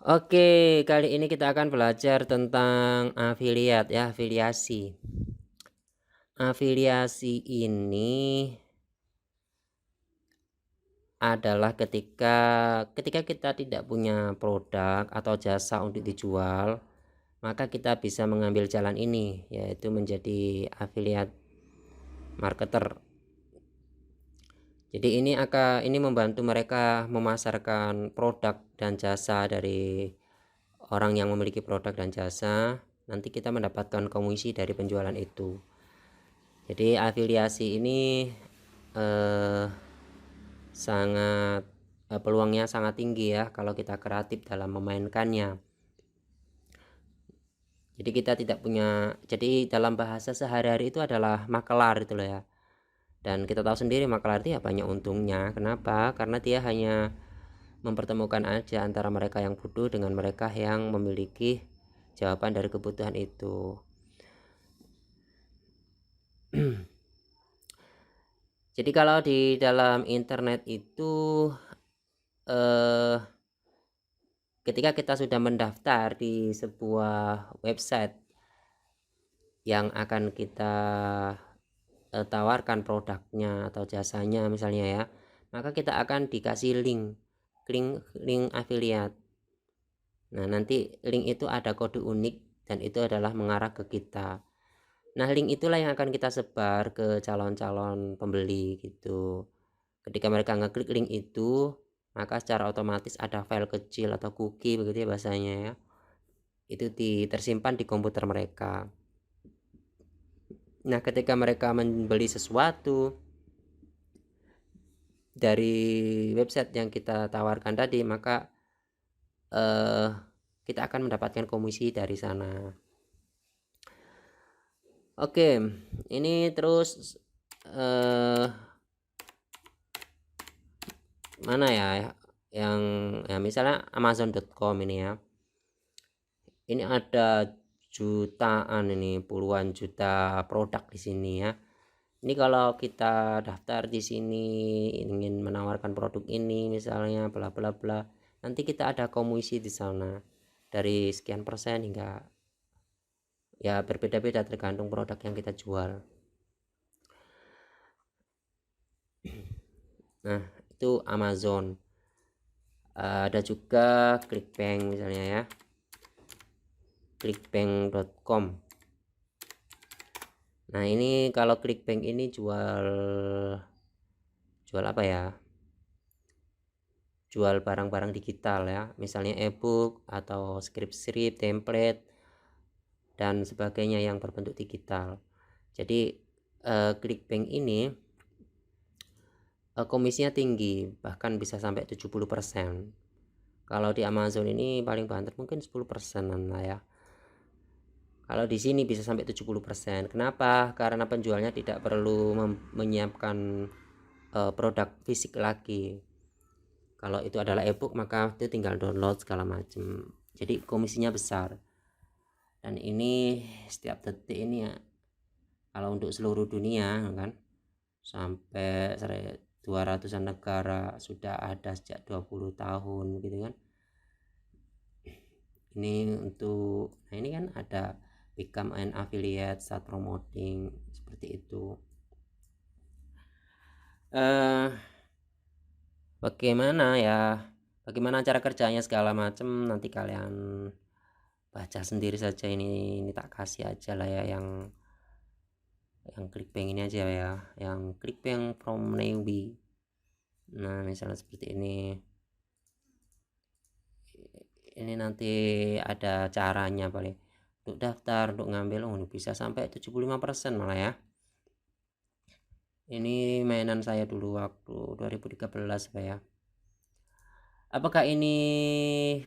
Oke, kali ini kita akan belajar tentang afiliat ya, afiliasi. Afiliasi ini adalah ketika kita tidak punya produk atau jasa untuk dijual, maka kita bisa mengambil jalan ini, yaitu menjadi afiliat marketer. Jadi ini membantu mereka memasarkan produk dan jasa dari orang yang memiliki produk dan jasa. Nanti kita mendapatkan komisi dari penjualan itu. Jadi afiliasi ini eh, sangat peluangnya sangat tinggi ya kalau kita kreatif dalam memainkannya. Jadi kita tidak punya, jadi dalam bahasa sehari-hari itu adalah makelar itu loh ya. Dan kita tahu sendiri makelar itu ya banyak untungnya. Kenapa? Karena dia hanya mempertemukan aja antara mereka yang butuh dengan mereka yang memiliki jawaban dari kebutuhan itu. Jadi kalau di dalam internet itu eh, ketika kita sudah mendaftar di sebuah website yang akan kita tawarkan produknya atau jasanya misalnya ya, maka kita akan dikasih link affiliate. Nah, nanti link itu ada kode unik dan itu adalah mengarah ke kita. Nah, link itulah yang akan kita sebar ke calon-calon pembeli gitu. Ketika mereka ngeklik link itu, maka secara otomatis ada file kecil atau cookie begitu ya bahasanya ya. Itu tersimpan di komputer mereka. Nah, ketika mereka membeli sesuatu dari website yang kita tawarkan tadi, maka eh, kita akan mendapatkan komisi dari sana. Oke, ini terus mana ya yang ya misalnya Amazon.com ini ya. Ini ada jutaan, ini puluhan juta produk di sini ya. Ini kalau kita daftar di sini ingin menawarkan produk ini misalnya bla bla bla, nanti kita ada komisi di sana dari sekian persen hingga ya berbeda-beda tergantung produk yang kita jual. Nah, itu Amazon. Ada juga Clickbank misalnya ya. Clickbank.com. Nah, ini kalau Clickbank ini jual apa ya? Jual barang-barang digital ya, misalnya ebook atau script template dan sebagainya yang berbentuk digital. Jadi Clickbank ini komisinya tinggi, bahkan bisa sampai 70%. Kalau di Amazon ini paling banter mungkin 10%an lah ya. Kalau di sini bisa sampai 70%. Kenapa? Karena penjualnya tidak perlu menyiapkan produk fisik lagi. Kalau itu adalah ebook maka itu tinggal download segala macam. Jadi komisinya besar. Dan ini setiap detik ini ya, kalau untuk seluruh dunia kan sampai 200-an negara sudah ada sejak 20 tahun gitu kan. Ini untuk nah ini kan ada become an affiliate, start promoting seperti itu. Eh bagaimana cara kerjanya segala macam nanti kalian baca sendiri saja. Ini tak kasih aja lah ya yang Clickbank ini aja ya, yang Clickbank from newbie. Nah, misalnya seperti ini nanti ada caranya paling untuk daftar, untuk ngambil bisa sampai 75% malah ya. Ini mainan saya dulu waktu 2013 Pak ya. Apakah ini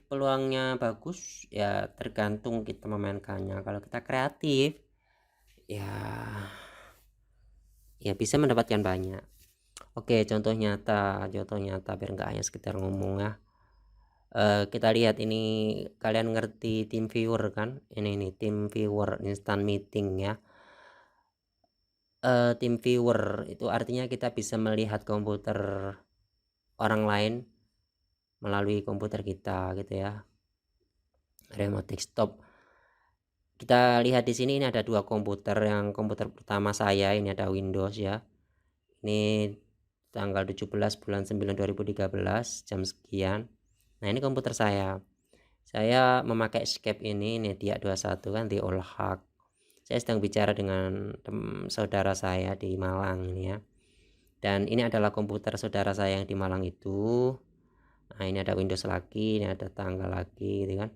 peluangnya bagus? Ya tergantung kita memainkannya. Kalau kita kreatif ya bisa mendapatkan banyak. Oke, contoh nyata biar nggak hanya sekedar ngomong ya. Kita lihat ini, kalian ngerti TeamViewer kan? Ini TeamViewer instant meeting ya. TeamViewer itu artinya kita bisa melihat komputer orang lain melalui komputer kita gitu ya. remote desktop. Kita lihat di sini, ini ada dua komputer. Yang komputer pertama saya ini ada Windows ya. Ini tanggal 17 bulan 9 2013 jam sekian. Nah, ini komputer saya. Saya memakai Escape ini Dia 21 kan, di Olhak. Saya sedang bicara dengan saudara saya di Malang ini ya. Dan ini adalah komputer saudara saya yang di Malang itu. Nah, ini ada Windows lagi, ini ada tanggal lagi gitu kan.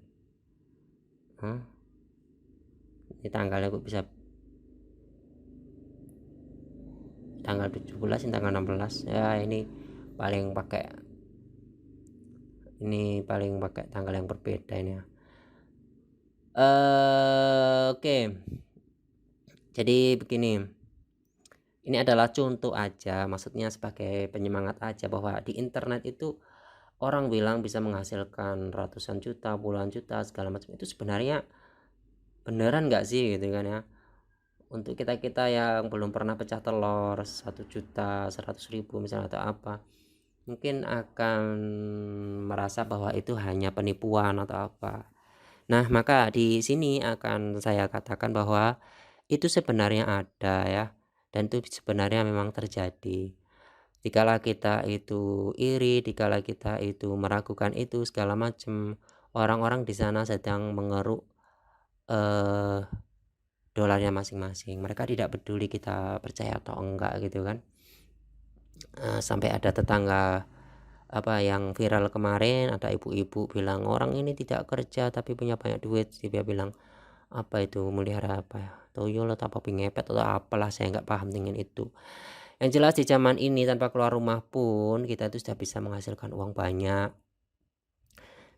Ini tanggalnya kok bisa tanggal 17, ini tanggal 16 ya. Ini paling pakai tanggal yang berbeda ini ya. Oke. Jadi begini, ini adalah contoh aja, maksudnya sebagai penyemangat aja, bahwa di internet itu orang bilang bisa menghasilkan ratusan juta, puluhan juta, segala macam. Itu sebenarnya beneran nggak sih gitu kan ya. Untuk kita yang belum pernah pecah telur 1 juta 100.000 misalnya atau apa, mungkin akan merasa bahwa itu hanya penipuan atau apa. Nah, maka di sini akan saya katakan bahwa itu sebenarnya ada ya, dan itu sebenarnya memang terjadi. Dikala kita itu iri, dikala kita itu meragukan itu segala macam, orang-orang di sana sedang mengeruk dolarnya masing-masing. Mereka tidak peduli kita percaya atau enggak gitu kan. Sampai ada tetangga yang viral kemarin, ada ibu-ibu bilang orang ini tidak kerja tapi punya banyak duit. Dia bilang itu melihara apa ya, toyol atau apa, ngepet atau apalah, saya nggak paham dengan itu. Yang jelas di zaman ini tanpa keluar rumah pun kita itu sudah bisa menghasilkan uang banyak.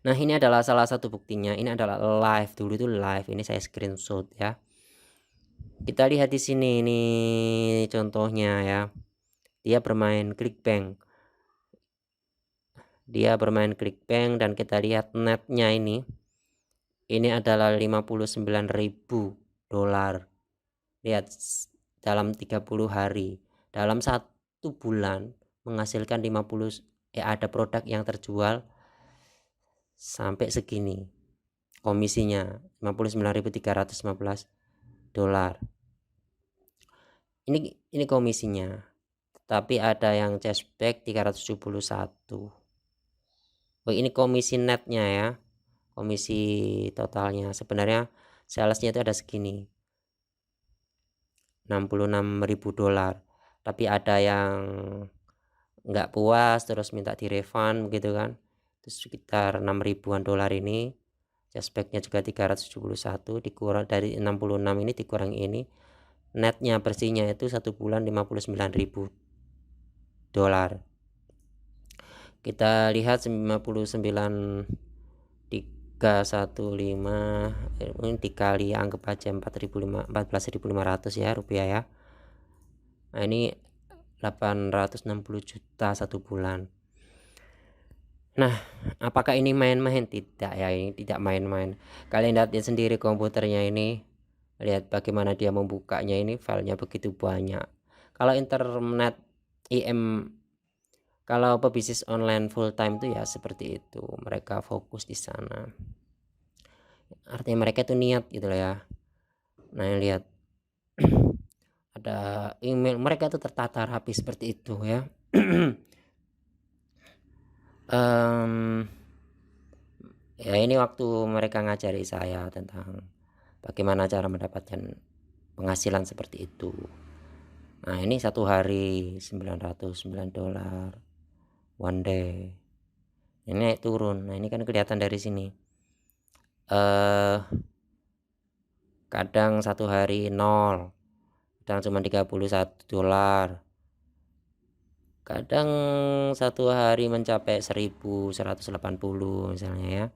Nah, ini adalah salah satu buktinya. Ini adalah live, dulu itu live, ini saya screenshot ya. Kita lihat di sini, ini contohnya ya. Dia bermain ClickBank. Dan kita lihat netnya ini adalah 59.000 dolar. Lihat, dalam 30 hari, dalam 1 bulan menghasilkan 50, ada produk yang terjual sampai segini. Komisinya 59.315 dolar. Ini komisinya. Tapi ada yang cashback 371. Ini komisi netnya ya. Komisi totalnya sebenarnya salesnya itu ada segini, 66.000 dolar. Tapi ada yang nggak puas terus minta direfund begitu kan. Itu sekitar 6.000-an dolar ini. Cashbacknya juga 371, dikurang dari 66 ini dikurang ini. Netnya bersihnya itu 1 bulan 59.000 dolar. Kita lihat 59.315 ini dikali, anggap aja 14.500 ya rupiah ya. Nah, ini 860 juta 1 bulan. Nah, apakah ini main-main? Tidak ya, ini tidak main-main. Kalian lihat sendiri komputernya ini, lihat bagaimana dia membukanya, ini filenya begitu banyak. Kalau internet kalau pebisnis online full time itu ya seperti itu, mereka fokus di sana. Artinya mereka itu niat gitu loh ya. Nah, yang lihat ada email, mereka itu tertata rapi seperti itu ya. Ya, ini waktu mereka ngajari saya tentang bagaimana cara mendapatkan penghasilan seperti itu. Nah, ini 1 hari 909 dolar one day. Ini naik turun. Nah, ini kan kelihatan dari sini. Kadang 1 hari 0, kadang cuma 31 dolar, kadang 1 hari mencapai 1.180 misalnya ya.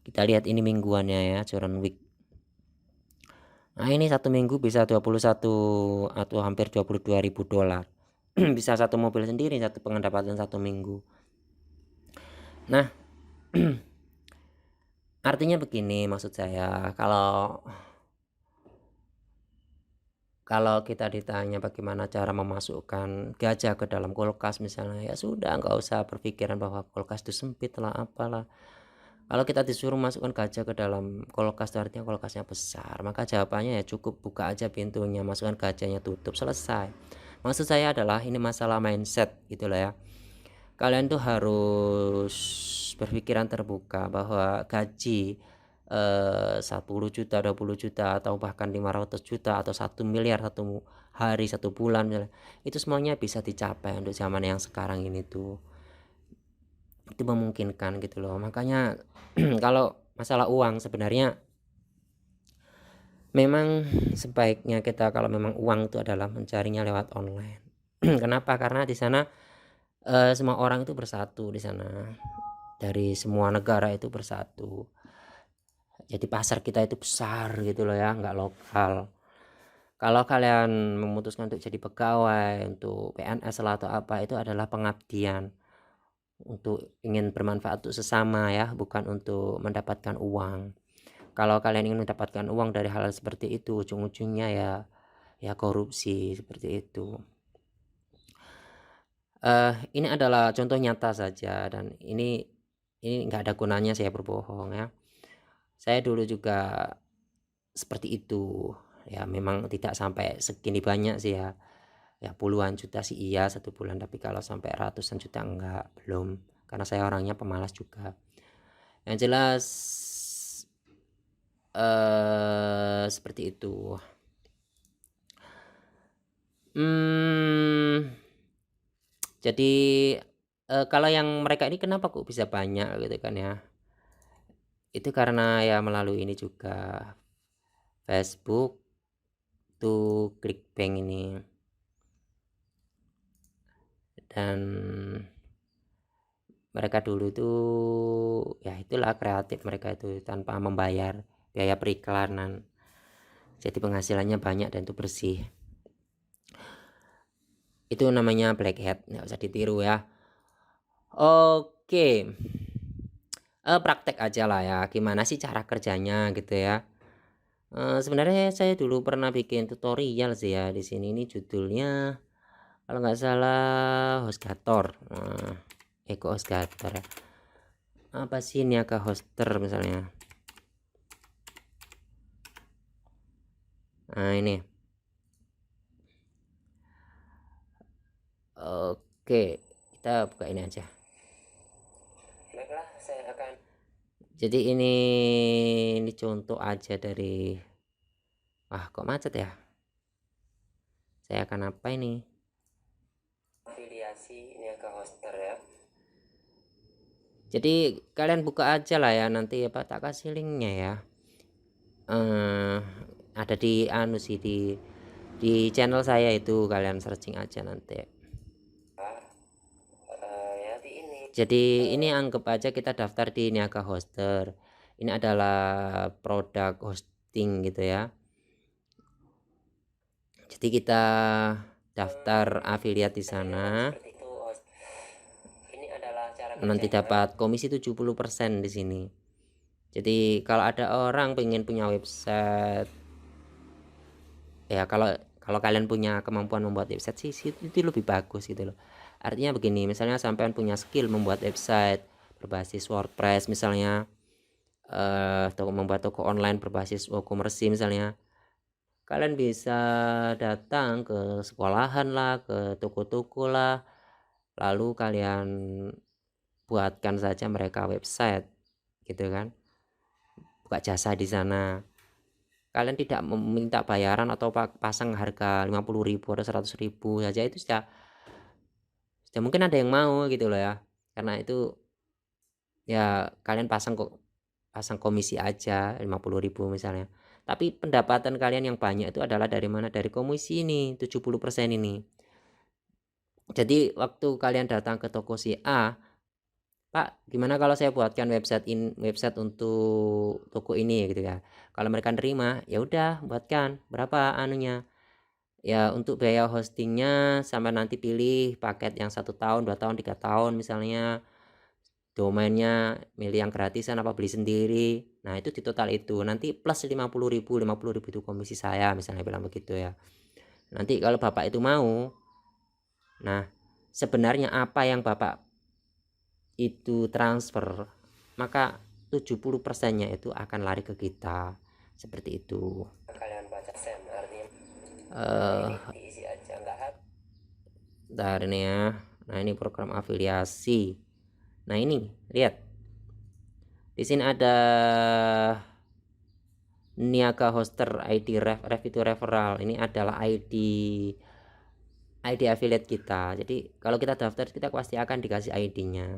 Kita lihat ini mingguannya ya, Joran Week. Nah, ini 1 minggu bisa 21 atau hampir 22.000 dolar. Bisa 1 mobil sendiri, satu pendapatan 1 minggu. Nah, artinya begini, maksud saya, kalau kita ditanya bagaimana cara memasukkan gajah ke dalam kulkas misalnya, ya sudah, nggak usah berpikiran bahwa kulkas itu sempit lah apalah. Kalau kita disuruh masukkan gajah ke dalam kulkas, artinya kulkasnya besar, maka jawabannya ya cukup buka aja pintunya, masukkan gajahnya, tutup, selesai. Maksud saya adalah ini masalah mindset gitu lah ya. Kalian tuh harus berpikiran terbuka bahwa gaji 10 juta, 20 juta, atau bahkan 500 juta atau 1 miliar satu hari, 1 bulan misalnya, itu semuanya bisa dicapai untuk zaman yang sekarang ini tuh. Itu memungkinkan gitu loh. Makanya kalau masalah uang sebenarnya memang sebaiknya kita, kalau memang uang itu adalah mencarinya lewat online. Kenapa? Karena di sana semua orang itu bersatu di sana. Dari semua negara itu bersatu. Jadi pasar kita itu besar gitu loh ya, nggak lokal. Kalau kalian memutuskan untuk jadi pegawai, untuk PNS lah atau apa, itu adalah pengabdian. Untuk ingin bermanfaat untuk sesama ya, bukan untuk mendapatkan uang. Kalau kalian ingin mendapatkan uang dari hal seperti itu, ujung-ujungnya ya korupsi seperti itu. Ini adalah contoh nyata saja, dan ini nggak ada gunanya saya berbohong ya. Saya dulu juga seperti itu ya, memang tidak sampai segini banyak sih ya, puluhan juta sih iya 1 bulan, tapi kalau sampai ratusan juta enggak, belum, karena saya orangnya pemalas juga. Yang jelas seperti itu. Jadi kalau yang mereka ini kenapa kok bisa banyak gitu kan ya, itu karena ya melalui ini juga, Facebook tuh ClickBank ini. Dan mereka dulu tuh ya itulah kreatif mereka itu tanpa membayar biaya periklanan, jadi penghasilannya banyak dan itu bersih. Itu namanya black hat, nggak usah ditiru ya. Oke, praktek aja lah ya, gimana sih cara kerjanya gitu ya. Sebenarnya saya dulu pernah bikin tutorial sih ya di sini. Ini judulnya kalau nggak salah HostGator. Eko HostGator ya. Apa sih Niaga Hoster misalnya. Nah ini. Oke, kita buka ini aja. Baiklah, saya akan. Jadi ini contoh aja dari. Wah, kok macet ya? Saya akan apa ini? Afiliasi Niaga Hoster ya. Jadi kalian buka aja lah ya, nanti apa tak kasih linknya ya. Ada di anu sih, di channel saya itu, kalian searching aja nanti. Jadi ini anggap aja kita daftar di Niaga Hoster. Ini adalah produk hosting gitu ya. Jadi kita daftar afiliat di sana. Nanti dapat komisi 70% di sini. Jadi kalau ada orang pengen punya website ya, kalau kalian punya kemampuan membuat website sih itu lebih bagus gitu loh. Artinya begini, misalnya sampean punya skill membuat website berbasis WordPress misalnya, membuat toko online berbasis WooCommerce misalnya, kalian bisa datang ke sekolahan lah, ke toko-toko lah, lalu kalian buatkan saja mereka website gitu kan, buka jasa di sana. Kalian tidak meminta bayaran atau pasang harga 50.000 atau 100.000 saja, itu sudah mungkin ada yang mau gitu loh ya. Karena itu ya kalian pasang komisi aja 50.000 misalnya. Tapi pendapatan kalian yang banyak itu adalah dari mana? Dari komisi ini 70% ini. Jadi waktu kalian datang ke toko si A, Pak, gimana kalau saya buatkan website untuk toko ini gitu ya. Kalau mereka nerima, ya udah buatkan. Berapa anunya? Ya untuk biaya hostingnya sampai nanti pilih paket yang 1 tahun, 2 tahun, 3 tahun misalnya. Domainnya milih yang gratisan apa beli sendiri. Nah itu di total itu nanti plus 50.000 itu komisi saya misalnya, bilang begitu ya. Nanti kalau bapak itu mau, nah sebenarnya apa yang bapak itu transfer, maka 70%-nya itu akan lari ke kita. Seperti itu. Kalian baca send artinya ini diisi aja enggak bentar ini ya. Nah, ini program afiliasi. Nah, ini lihat. Di sini ada Niaga Hoster ID ref itu referral. Ini adalah ID affiliate kita. Jadi kalau kita daftar, kita pasti akan dikasih ID-nya.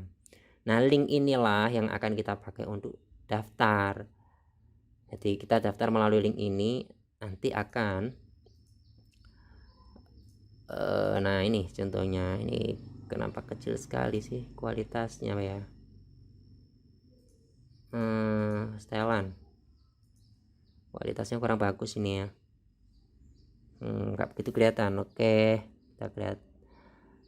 Nah, link inilah yang akan kita pakai untuk daftar. Jadi kita daftar melalui link ini, nanti akan nah ini contohnya. Ini kenapa kecil sekali sih kualitasnya ya. Setelan kualitasnya kurang bagus ini ya. Nggak begitu kelihatan. Oke, kita lihat.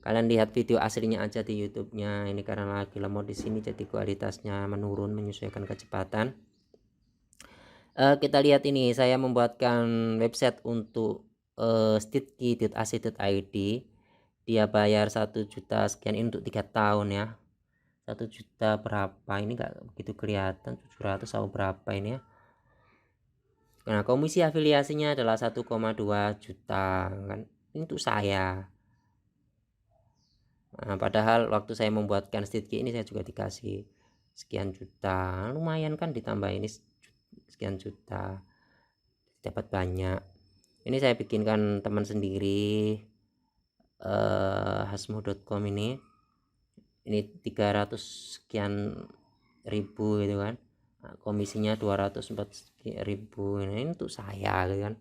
Kalian lihat video aslinya aja di YouTube-nya. Ini karena lagi lemot di sini, jadi kualitasnya menurun menyesuaikan kecepatan. Kita lihat ini, saya membuatkan website untuk stitki.ac.id. Dia bayar 1 juta sekian ini untuk 3 tahun ya. 1 juta berapa ini nggak begitu kelihatan, 700 atau berapa ini ya. Nah, komisi afiliasinya adalah 1,2 juta kan. Ini untuk saya. Nah, padahal waktu saya membuatkan stitki ini saya juga dikasih sekian juta. Lumayan kan, ditambah ini sekian juta. Dapat banyak. Ini saya bikinkan teman sendiri, hasmo.com ini 300 sekian ribu gitu kan. Nah, komisinya 204 ribu. Ini untuk saya gitu kan.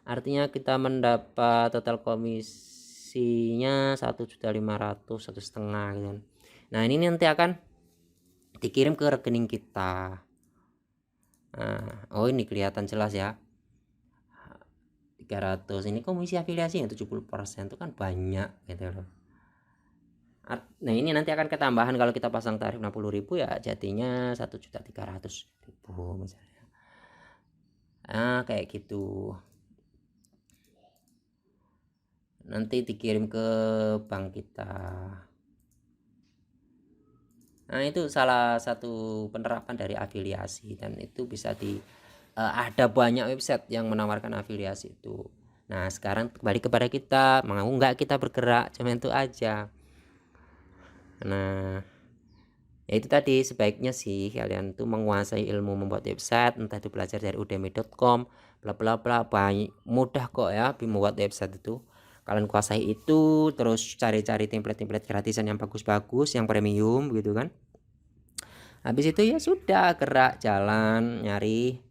Artinya kita mendapat total komisinya 1.500.000, 1,5 gitu kan. Nah, ini nanti akan dikirim ke rekening kita. Nah, oh ini kelihatan jelas ya. 300 ini komisi afiliasi yang 70% itu kan banyak gitu loh. Nah, ini nanti akan ketambahan kalau kita pasang tarif 60.000 ya, jadinya 1.300.000 misalnya. Nah, kayak gitu. Nanti dikirim ke bank kita. Nah, itu salah satu penerapan dari afiliasi, dan itu bisa ada banyak website yang menawarkan afiliasi itu. Nah, sekarang kembali kepada kita, mau nggak kita bergerak, cuma itu aja. Nah, ya itu tadi, sebaiknya sih kalian tuh menguasai ilmu membuat website, entah itu belajar dari udemy.com bla bla bla, banyak mudah kok ya membuat website itu. Kalian kuasai itu, terus cari-cari template-template gratisan yang bagus-bagus, yang premium gitu kan. Habis itu ya sudah, gerak jalan nyari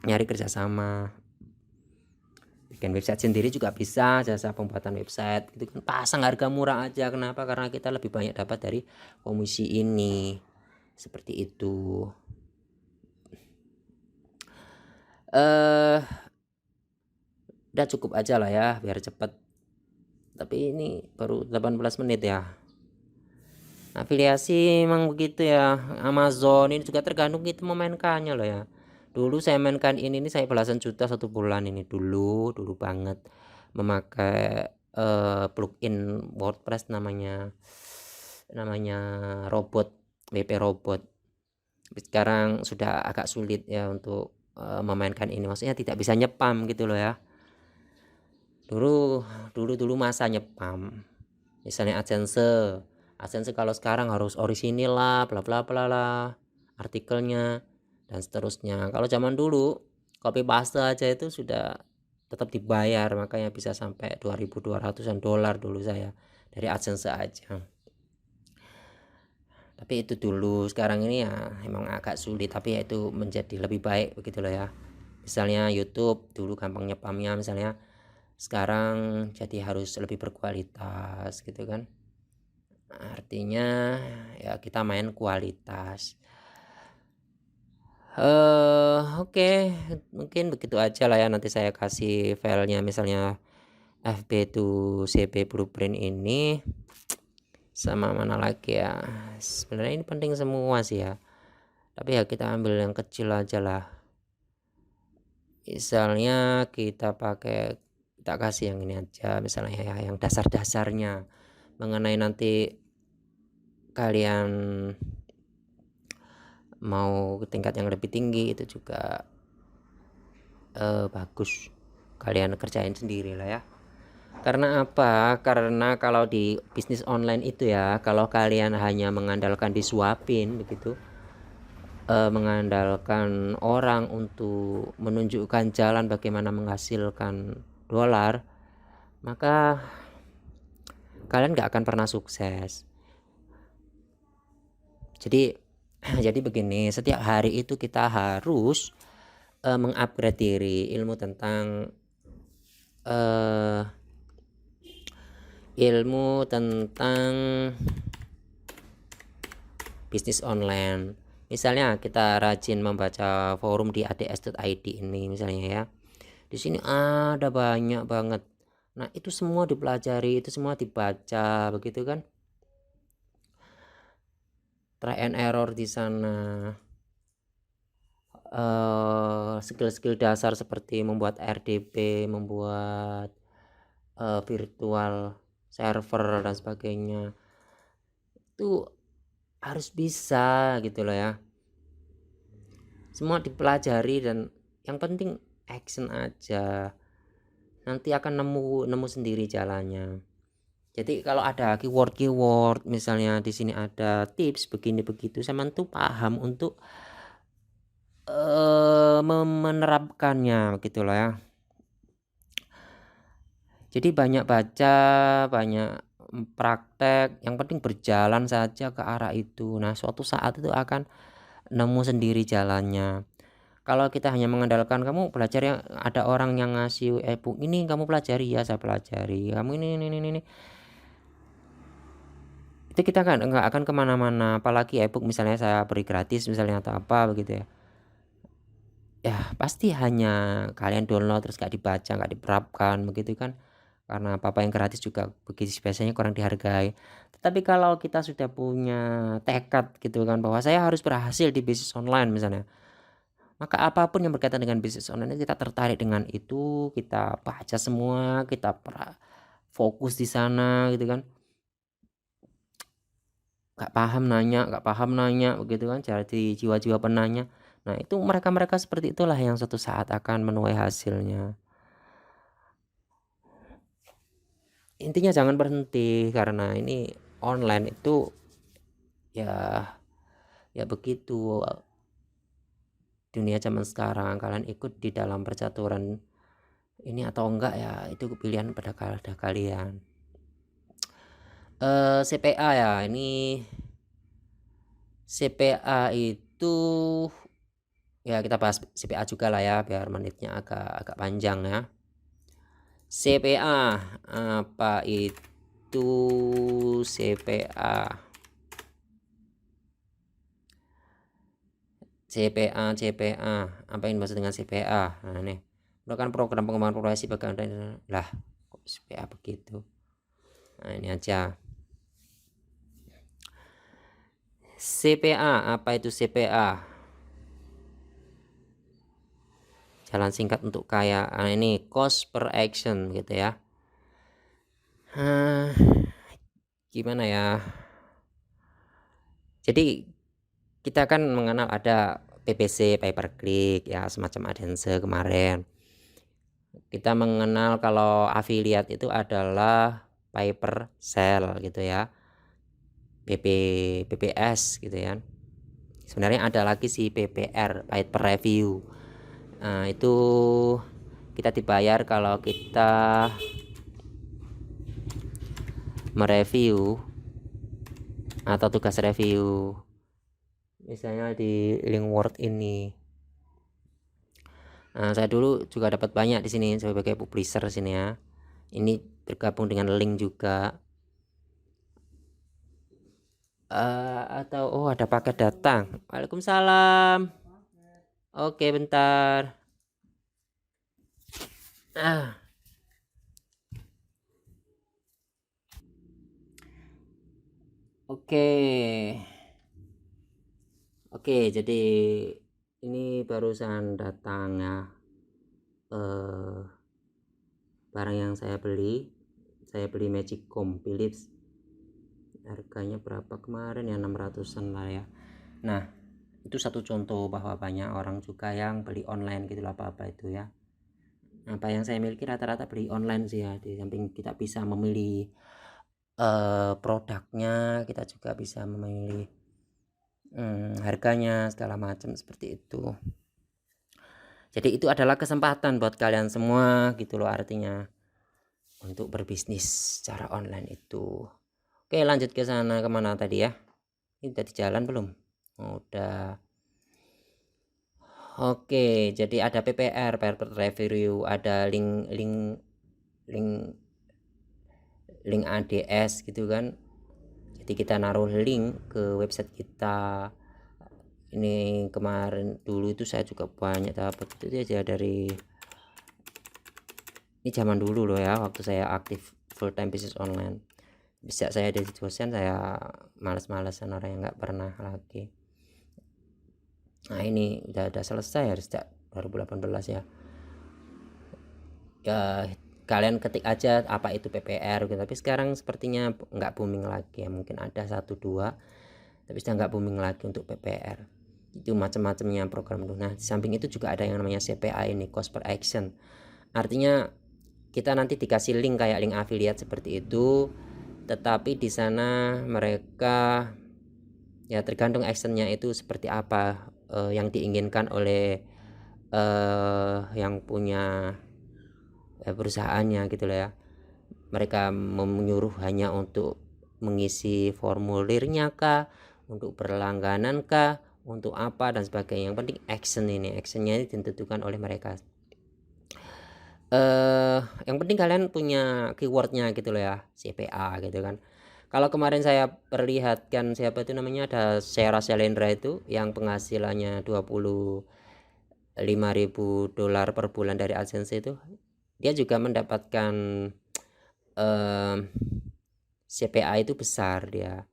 kerjasama. Bikin website sendiri juga bisa, jasa pembuatan website gitu kan, pasang harga murah aja. Kenapa? Karena kita lebih banyak dapat dari komisi ini. Seperti itu. Udah cukup aja lah ya biar cepet. Tapi ini baru 18 menit ya. Afiliasi emang begitu ya. Amazon ini juga tergantung kita memainkannya loh ya. Dulu saya mainkan ini saya belasan juta 1 bulan ini, dulu banget, memakai plugin WordPress namanya robot, WP Robot. Sekarang sudah agak sulit ya untuk memainkan ini, maksudnya tidak bisa nyepam gitu loh ya. Dulu masa nyepam, misalnya AdSense kalau sekarang harus orisinil lah, bla bla bla lah artikelnya dan seterusnya. Kalau zaman dulu copy paste aja itu sudah tetap dibayar, makanya bisa sampai 2.200-an dolar dulu saya dari AdSense aja. Tapi itu dulu, sekarang ini ya emang agak sulit, tapi ya itu menjadi lebih baik begitu loh ya. Misalnya YouTube dulu gampang nyepamnya, misalnya sekarang jadi harus lebih berkualitas gitu kan. Artinya ya kita main kualitas. Oke, mungkin begitu aja lah ya. Nanti saya kasih filenya, misalnya FB to CB blueprint ini, sama mana lagi ya. Sebenarnya ini penting semua sih ya, tapi ya kita ambil yang kecil aja lah. Misalnya kita kasih yang ini aja, misalnya ya, yang dasar-dasarnya mengenai nanti kalian mau ke tingkat yang lebih tinggi itu juga bagus kalian kerjain sendiri lah ya. Karena apa? Karena kalau di bisnis online itu ya, kalau kalian hanya mengandalkan disuapin begitu, mengandalkan orang untuk menunjukkan jalan bagaimana menghasilkan dolar, maka kalian nggak akan pernah sukses. Jadi jadi begini, setiap hari itu kita harus mengupgrade diri ilmu tentang bisnis online. Misalnya kita rajin membaca forum di ads.id ini misalnya ya. Di sini ada banyak banget. Nah, itu semua dipelajari, itu semua dibaca begitu kan. Try and error di sana. Skill-skill dasar seperti membuat RDP, membuat virtual server dan sebagainya. Itu harus bisa gitu loh ya. Semua dipelajari dan yang penting action aja. Nanti akan nemu sendiri jalannya. Jadi kalau ada keyword misalnya di sini ada tips begini begitu, saya tuh paham untuk menerapkannya gitu loh ya. Jadi banyak baca, banyak praktek, yang penting berjalan saja ke arah itu. Nah, suatu saat itu akan nemu sendiri jalannya. Kalau kita hanya mengandalkan kamu belajar yang ada orang yang ngasih e-book ini kamu pelajari ya, saya pelajari. Kamu ini. Itu kita kan nggak akan kemana-mana. Apalagi e-book misalnya saya beri gratis misalnya atau apa begitu ya. Ya pasti hanya kalian download terus nggak dibaca, nggak diterapkan begitu kan. Karena apa yang gratis juga begitu biasanya kurang dihargai. Tetapi kalau kita sudah punya tekad gitu kan bahwa saya harus berhasil di bisnis online misalnya, maka apapun yang berkaitan dengan bisnis online kita tertarik dengan itu, kita baca semua, kita fokus di sana gitu kan. Nggak paham nanya begitu kan, jadi jiwa-jiwa penanya. Nah itu mereka seperti itulah yang suatu saat akan menuai hasilnya. Intinya jangan berhenti, karena ini online itu ya begitu dunia zaman sekarang. Kalian ikut di dalam percaturan ini atau enggak ya itu pilihan pada kalian. CPA ya, ini CPA itu ya kita bahas CPA juga lah ya biar menitnya agak panjang ya. CPA apa itu CPA? CPA apa yang dimaksud dengan CPA? Nah ini merupakan program pengembangan profesi bagi lah kok CPA begitu. Nah ini aja. CPA apa itu CPA? Jalan singkat untuk kaya. Nah, ini cost per action gitu ya. Gimana ya? Jadi kita kan mengenal ada PPC, pay per click ya, semacam AdSense kemarin. Kita mengenal kalau affiliate itu adalah pay per sell gitu ya. PPS gitu ya. Sebenarnya ada lagi si PPR, paid per review. Nah, itu kita dibayar kalau kita mereview atau tugas review misalnya di Linkworld ini. Nah, saya dulu juga dapat banyak di sini sebagai publisher sini ya. Ini tergabung dengan link juga. Atau ada paket datang. Waalaikumsalam. Oke, bentar. Oke, jadi ini barusan datang ya. Barang yang saya beli Magicom Philips. harganya berapa kemarin ya, 600-an lah ya. Nah itu satu contoh bahwa banyak orang juga yang beli online gitu lah, apa itu ya. Apa yang saya miliki rata-rata beli online sih ya. Di samping kita bisa memilih produknya, kita juga bisa memilih harganya segala macam seperti itu. Jadi itu adalah kesempatan buat kalian semua gitu loh, artinya untuk berbisnis secara online itu. Oke, lanjut ke sana, kemana tadi ya? Ini udah di jalan belum? Udah. Oke, jadi ada PPR, paper review, ada link ADS gitu kan. Jadi kita naruh link ke website kita. Ini kemarin dulu itu saya juga banyak dapat itu aja dari, ini zaman dulu loh ya, waktu saya aktif full time bisnis online. Bisa saya jadi dosen, saya males-malesan orang yang nggak pernah lagi. Nah ini udah selesai harus sejak 2018 ya. Ya kalian ketik aja apa itu PPR gitu. Tapi sekarang sepertinya nggak booming lagi ya, mungkin ada 1-2 tapi sudah nggak booming lagi untuk PPR. Itu macam-macamnya program itu. Nah di samping itu juga ada yang namanya CPA ini, cost per action. Artinya kita nanti dikasih link kayak link affiliate seperti itu, tetapi di sana mereka ya tergantung actionnya itu seperti apa yang diinginkan oleh yang punya perusahaannya gitu loh ya. Mereka menyuruh hanya untuk mengisi formulirnya kah, untuk berlangganan kah, untuk apa dan sebagainya. Yang penting action ini, actionnya ini ditentukan oleh mereka. Yang penting kalian punya keywordnya gitu loh ya, CPA gitu kan. Kalau kemarin saya perlihatkan siapa itu namanya, ada Sarah Shalendra itu yang penghasilannya $25.000 per bulan dari AdSense itu, dia juga mendapatkan CPA itu besar dia.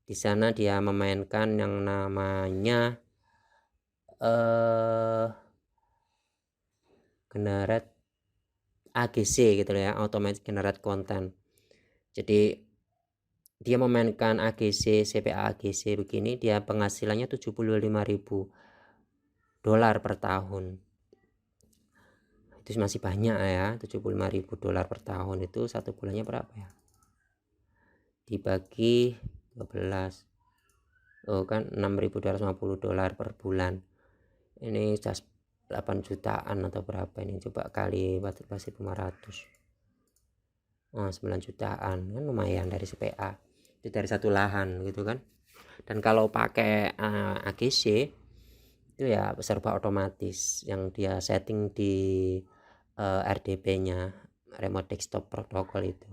Di sana dia memainkan yang namanya generate AGC gitu ya, automatic generate content. Jadi dia memainkan AGC, CPA AGC begini, dia penghasilannya $75.000 per tahun. Itu masih banyak ya, $75.000 per tahun itu satu bulannya berapa ya? Dibagi 12. Oh kan $6.250 per bulan. Ini sudah 8 jutaan atau berapa ini, coba kali 1.500. Oh, 9 jutaan kan lumayan dari CPA. Itu dari satu lahan gitu kan. Dan kalau pakai AGC itu ya serba otomatis yang dia setting di RDP-nya, remote desktop protocol itu,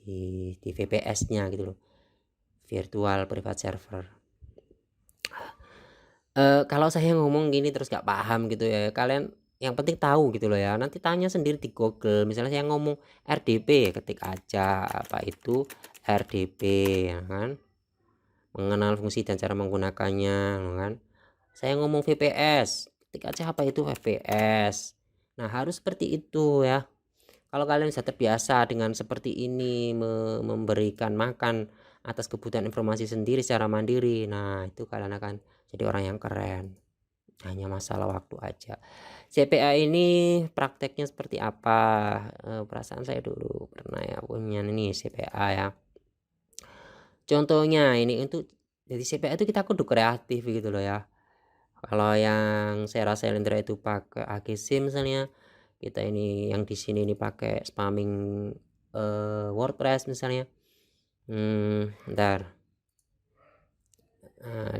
di VPS-nya gitu loh, virtual private server. Kalau saya ngomong gini terus gak paham gitu ya, kalian yang penting tahu gitu loh ya, nanti tanya sendiri di Google. Misalnya saya ngomong RDP, ketik aja apa itu RDP ya kan, mengenal fungsi dan cara menggunakannya ya kan. Saya ngomong VPS, ketik aja apa itu VPS. Nah harus seperti itu ya. Kalau kalian sudah terbiasa dengan seperti ini, memberikan makan atas kebutuhan informasi sendiri secara mandiri, nah itu kalian akan jadi orang yang keren. Hanya masalah waktu aja. CPA ini prakteknya seperti apa? Perasaan saya dulu pernah ya punya ini CPA ya. Contohnya ini, untuk jadi CPA itu kita kudu kreatif gitu loh ya. Kalau yang saya rasa Selendra itu pakai AGC misalnya, kita ini yang di sini ini pakai spamming WordPress misalnya. Ntar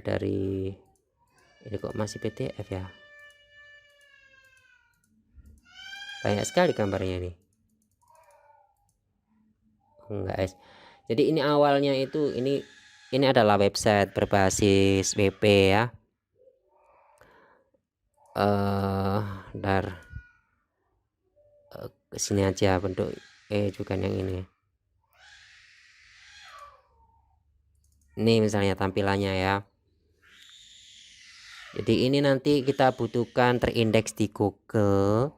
dari ini kok masih PDF ya, banyak sekali gambarnya ini. Enggak guys, jadi ini awalnya itu ini adalah website berbasis WP ya. Ntar kesini aja bentuk juga yang ini. Ini misalnya tampilannya ya. Jadi ini nanti kita butuhkan terindeks di Google.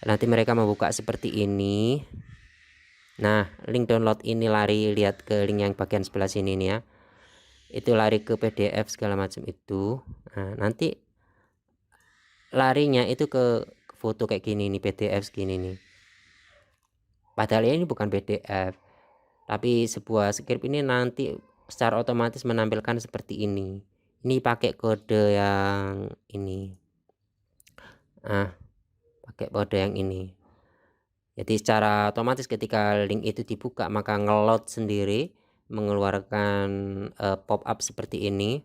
Nanti mereka membuka seperti ini. Nah, link download ini lari lihat ke link yang bagian sebelah sini nih ya. Itu lari ke PDF segala macam itu. Nah, nanti larinya itu ke foto kayak gini nih, PDF segini nih. Padahal ini bukan PDF, tapi sebuah script ini nanti secara otomatis menampilkan seperti ini. Ini pakai kode yang ini. Pakai kode yang ini. Jadi secara otomatis ketika link itu dibuka maka ngeload sendiri, mengeluarkan pop up seperti ini.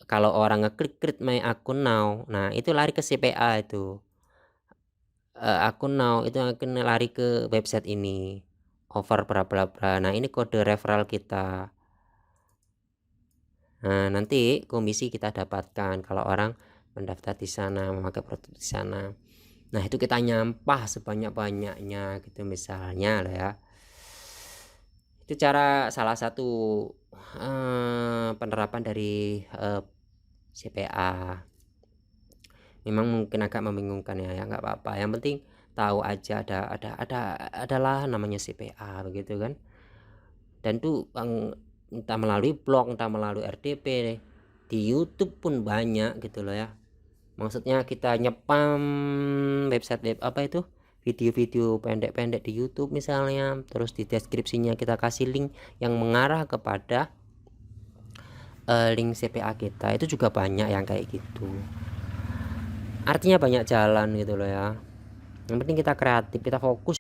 Kalau orang ngeklik create my account now, nah itu lari ke CPA itu. Akun now itu akan lari ke website ini. Over bla bla bla. Nah, ini kode referral kita. Nah, nanti komisi kita dapatkan kalau orang mendaftar di sana, memakai produk di sana. Nah, itu kita nyampah sebanyak-banyaknya gitu misalnya lah ya. Itu cara salah satu penerapan dari CPA. Memang mungkin agak membingungkan ya, nggak apa-apa. Yang penting tahu aja adalah namanya CPA begitu kan. Dan tuh entah melalui blog, entah melalui RDP, di YouTube pun banyak gitu loh ya. Maksudnya kita nyepam website web apa itu, video-video pendek-pendek di YouTube misalnya, terus di deskripsinya kita kasih link yang mengarah kepada link CPA kita. Itu juga banyak yang kayak gitu. Artinya banyak jalan gitu loh ya. Yang penting kita kreatif, kita fokus